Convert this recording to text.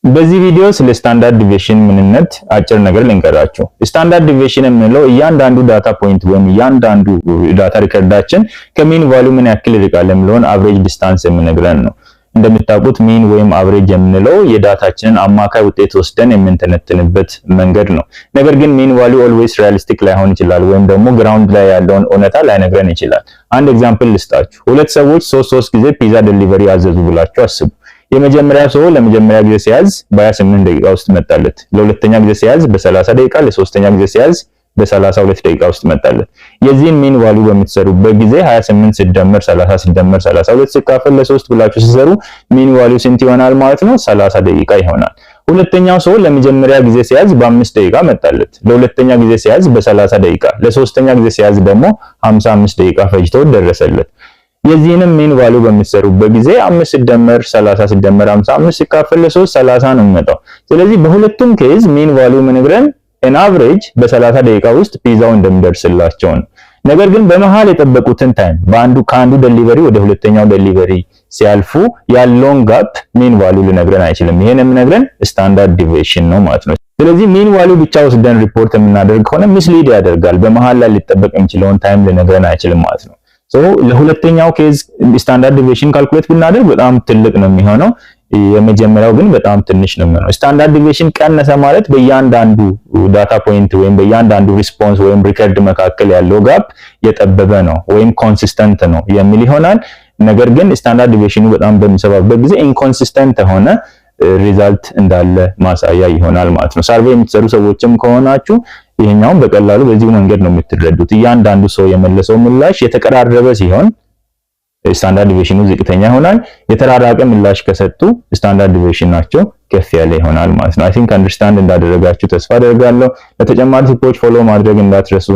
በዚህ ቪዲዮ ስለ ስታንዳርድ ዲቪዬሽን ምንነት አጭር ነገር ልንገራችሁ። ስታንዳርድ ዲቪዬሽን የምንለው እያንዳንዱ ዳታ ፖይንት ወይም እያንዳንዱ ዳታ ሪከርዳችን ከሚን ቫልዩ ምን ያክል ይርቃል የሚለውን አቨሬጅ ዲስታንስ የምንነግረን ነው። እንደምታውቁት ሚን ወይም አቨሬጅ የምንለው የዳታችንን አማካይ ውጤት ወስደን የምንተነትንበት መንገድ ነው። ነገር ግን ሚን ቫልዩ ኦልዌይስ ሪያሊስቲክ ላይሆን ይችላል ወይም ደግሞ ግራውንድ ላይ ያለውን እውነታ ላይነግረን ይችላል። አንድ ኤግዛምፕል ልስጣችሁ። ሁለት ሰዎች ሶስት ጊዜ ፒዛ ዴሊቨሪ ያዘዙ ብላችሁ አስቡ። የመጀመሪያ ሰው ለመጀመሪያ ጊዜ ሲያዝ በ28 ደቂቃ ውስጥ መጣለት። ለሁለተኛ ጊዜ ሲያዝ በ30 ደቂቃ፣ ለሶስተኛ ጊዜ ሲያዝ በ32 ደቂቃ ውስጥ መጣለት። የዚህን ሚን ቫልዩ በምትሰሩበት ጊዜ 28 ሲደመር 30 ሲደመር 32 ሲካፈል ለ3 ብላችሁ ሲሰሩ ሚን ቫልዩ ስንት ይሆናል ማለት ነው? 30 ደቂቃ ይሆናል። ሁለተኛው ሰው ለመጀመሪያ ጊዜ ሲያዝ በ5 ደቂቃ መጣለት። ለሁለተኛ ጊዜ ሲያዝ በ30 ደቂቃ፣ ለሶስተኛ ጊዜ ሲያዝ ደግሞ 55 ደቂቃ ፈጅቶ ደረሰለት። የዚህንም ሚን ቫልዩ በሚሰሩበት ጊዜ 5 ሲደመር 30 ሲደመር 55 ሲካፈል ለ3 30 ነው የሚመጣው። ስለዚህ በሁለቱም ኬዝ ሚን ቫልዩ ምንግረን on average በ30 ደቂቃ ውስጥ ፒዛው እንደሚደርስላቸው ነው። ነገር ግን በመሃል የጠበቁትን ታይም ከአንዱ ዴሊቨሪ ወደ ሁለተኛው ዴሊቨሪ ሲያልፉ ያለውን ጋፕ ሚን ቫልዩ ሊነግረን አይችልም። ይሄን የሚነግረን ስታንዳርድ ዲቪዬሽን ነው ማለት ነው። ስለዚህ ሚን ቫልዩ ብቻ ወስደን ሪፖርት የምናደርግ ከሆነ ሚስሊድ ያደርጋል። በመሃል ላይ ሊጠበቅ የሚችለውን ታይም ሊነግረን አይችልም ማለት ነው። ለሁለተኛው ኬዝ ስታንዳርድ ዲቪዬሽን ካልኩሌት ብናደርግ በጣም ትልቅ ነው የሚሆነው። የመጀመሪያው ግን በጣም ትንሽ ነው የሚሆነው። ስታንዳርድ ዲቪዬሽን ቀነሰ ማለት በእያንዳንዱ ዳታ ፖይንት ወይም በእያንዳንዱ ሪስፖንስ ወይም ሪከርድ መካከል ያለው ጋፕ የጠበበ ነው ወይም ኮንሲስተንት ነው የሚል ይሆናል። ነገር ግን ስታንዳርድ ዲቪዬሽኑ በጣም በሚሰባበት ጊዜ ኢንኮንሲስተንት ሆነ ሪዛልት እንዳለ ማሳያ ይሆናል ማለት ነው። ሰርቬይ የምትሰሩ ሰዎችም ከሆናችሁ ይሄኛውን በቀላሉ በዚህ መንገድ ነው የምትረዱት። እያንዳንዱ ሰው የመለሰው ምላሽ የተቀራረበ ሲሆን ስታንዳርድ ዲቪዬሽኑ ዝቅተኛ ይሆናል። የተራራቀ ምላሽ ከሰጡ ስታንዳርድ ዲቪዬሽን ናቸው ከፍ ያለ ይሆናል ማለት ነው። አይ ቲንክ አንደርስታንድ እንዳደረጋችሁ ተስፋ አደርጋለሁ። ለተጨማሪ ቲፖች ፎሎ ማድረግ እንዳትረሱ።